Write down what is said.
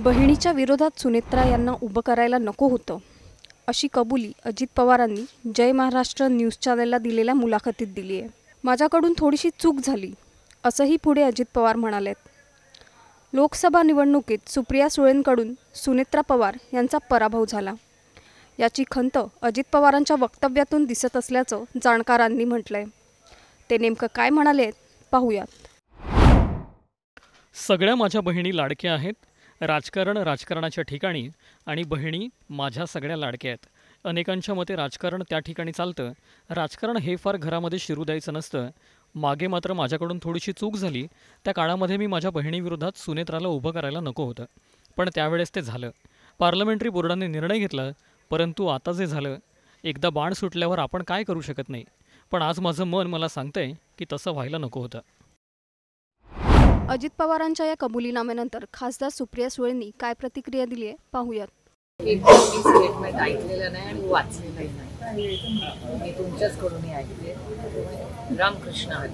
बहिणीच्या विरोधात सुनेत्रा यांना उभं करायला नको होतं, अशी कबुली अजित पवारांनी जय महाराष्ट्र न्यूज चॅनलला दिलेल्या मुलाखतीत दिली आहे. माझ्याकडून थोडीशी चूक झाली, असंही पुढे अजित पवार म्हणालेत. लोकसभा निवडणुकीत सुप्रिया सुळेंकडून सुनेत्रा पवार यांचा पराभव झाला. याची खंत अजित पवारांच्या वक्तव्यातून दिसत असल्याचं जाणकारांनी म्हटलंय. ते नेमकं काय म्हणाले पाहूयात. सगळ्या माझ्या बहिणी लाडक्या आहेत. राजकारण राजकारणाच्या ठिकाणी आणि बहिणी माझ्या सगळ्या लाडक्या आहेत. अनेकांच्या मते राजकारण त्या ठिकाणी चालतं. राजकारण हे फार घरामध्ये शिरू द्यायचं नसतं. मागे मात्र माझ्याकडून थोडीशी चूक झाली. त्या काळामध्ये मी माझ्या बहिणीविरोधात सुनेत्राला उभं करायला नको होतं, पण त्यावेळेस ते झालं. पार्लमेंटरी बोर्डाने निर्णय घेतला, परंतु आता जे झालं, एकदा बाण सुटल्यावर आपण काय करू शकत नाही. पण आज माझं मन मला सांगतंय की तसं व्हायला नको होतं. अजित पवारांच्या या कबुलीनाम्यानंतर खासदार सुप्रिया सुळेंनी काय प्रतिक्रिया दिली आहे पाहूयात. एक स्टेटमेंट ऐकलेलं नाही आणि वाचलेलंही नाही. मी तुमच्याचकडून ऐकले. रामकृष्ण हरी.